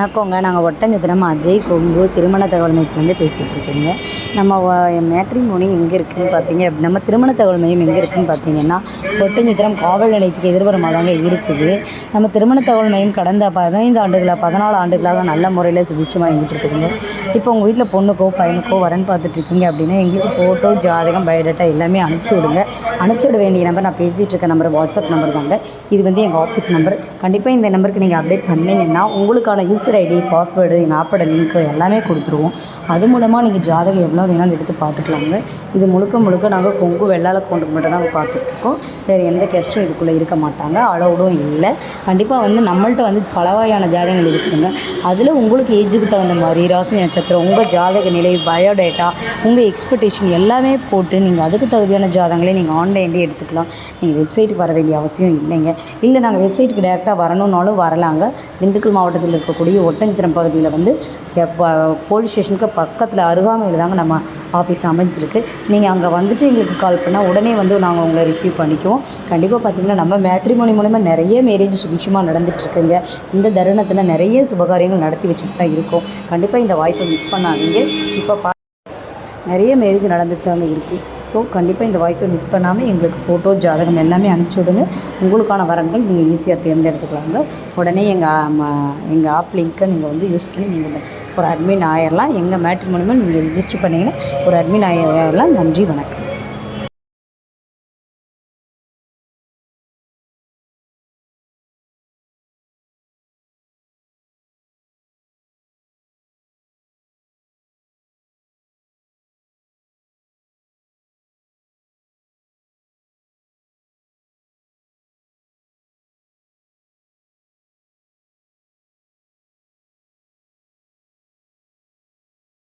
வணக்கங்க. நாங்கள் ஒட்டஞ்சத்திரம் அஜய் கொங்கு திருமண தகவல் மையத்துலேருந்து பேசிகிட்டு இருக்கீங்க. நம்ம மேட்ரிமோனி எங்கே இருக்குதுன்னு பார்த்தீங்க அப்படின்னா, நம்ம திருமண தகவல் மையம் எங்கே இருக்குதுன்னு பார்த்தீங்கன்னா, ஒட்டஞ்சத்திரம் காவல் நிலையத்துக்கு எதிர்புறமாக தாங்க இருக்குது. நம்ம திருமண தகவல் மையம் கடந்த 15 ஆண்டுகளாக 14 ஆண்டுகளாக நல்ல முறையில் சுபிட்சமாக இயங்கிட்டு இருக்குதுங்க. இப்போ உங்கள் வீட்டில் பொண்ணுக்கோ பையனுக்கோ வரன்னு பார்த்துட்ருக்கீங்க அப்படின்னா, எங்களுக்கு ஃபோட்டோ, ஜாதகம், பயோடேட்டா எல்லாமே அனுப்பிச்சி விடுங்க. அனுப்பிச்சி விட வேண்டிய நம்பர் நான் பேசிகிட்டு இருக்க நம்பர் வாட்ஸ்அப் நம்பர் தாங்க. இது எங்கள் ஆஃபீஸ் நம்பர். கண்டிப்பாக இந்த நம்பருக்கு நீங்கள் அப்டேட் பண்ணிங்கன்னா உங்களுக்கான யூசர் ஐடி, பாஸ்வேர்டு, எங்கள் ஆப்போட லிங்க் எல்லாமே கொடுத்துருவோம். அது மூலமாக நீங்கள் ஜாதகம் எவ்வளோ வேணாலும் எடுத்து பார்த்துக்கலாங்க. இது முழுக்க நாங்கள் கொங்கு வெள்ளாள கவுண்டருக்கு மட்டும் தான் பார்த்துட்ருக்கோம். வேறு எந்த கெஸ்ட்டும் இதுக்குள்ளே இருக்க மாட்டாங்க, அலோடும் இல்லை. கண்டிப்பாக நம்மள்ட்ட பல வகையான ஜாதகங்கள் இருக்குதுங்க. அதில் உங்களுக்கு ஏஜுக்கு தகுந்த மாதிரி ராசி நட்சத்திரம், உங்கள் ஜாதக நிலை, பயோடேட்டா, உங்கள் எக்ஸ்பெக்டேஷன் எல்லாமே போட்டு நீங்கள் அதுக்கு தகுதியான ஜாதகங்களே நீங்கள் ஆன்லைன்லேயே எடுத்துக்கலாம். நீங்கள் வெப்சைட்டுக்கு வர வேண்டிய அவசியம் இல்லைங்க. இல்லை நாங்கள் வெப்சைட்டுக்கு டேரெக்டாக வரணுன்னாலும் வரலாங்க. திண்டுக்கல் மாவட்டத்தில் இருக்கக்கூடிய ஒட்டஞ்சத்திரம் பகுதியில் போலீஸ் ஸ்டேஷனுக்கு பக்கத்தில் அருகாமையில் தாங்க நம்ம ஆஃபீஸ் அமைஞ்சிருக்கு. நீங்கள் அங்கே வந்துட்டு எங்களுக்கு கால் பண்ணால் உடனே நாங்கள் உங்களை ரிசீவ் பண்ணிக்குவோம். கண்டிப்பாக பார்த்திங்கன்னா நம்ம மேட்ரிமோனி மூலமா நிறைய மேரேஜ் சுபிட்சமாக நடந்துகிட்ருக்குங்க. இந்த தருணத்தில் நிறைய சுபகாரியங்கள் நடத்தி வச்சுட்டு தான் இருக்கோம். கண்டிப்பாக இந்த வாய்ப்பை மிஸ் பண்ணாதீங்க. இப்போ நிறைய மேரேஜ் நடந்துட்டு தாங்க இருக்குது. ஸோ கண்டிப்பாக இந்த வாய்ப்பை மிஸ் பண்ணாமல் எங்களுக்கு ஃபோட்டோ, ஜாதகம் எல்லாமே அனுப்பிச்சி விடுங்க. உங்களுக்கான வரங்கள் நீங்கள் ஈஸியாக தேர்ந்தெடுத்துக்கலாங்க. உடனே எங்கள் ஆப் லிங்க்கை நீங்கள் யூஸ் பண்ணி நீங்கள் ஒரு அட்மின் ஆயிடலாம். எங்கள் மேட்ரிமோனி மூலமா நீங்கள் ரிஜிஸ்டர் பண்ணிங்கன்னா ஒரு அட்மின் ஆயிடலாம். நன்றி, வணக்கம்.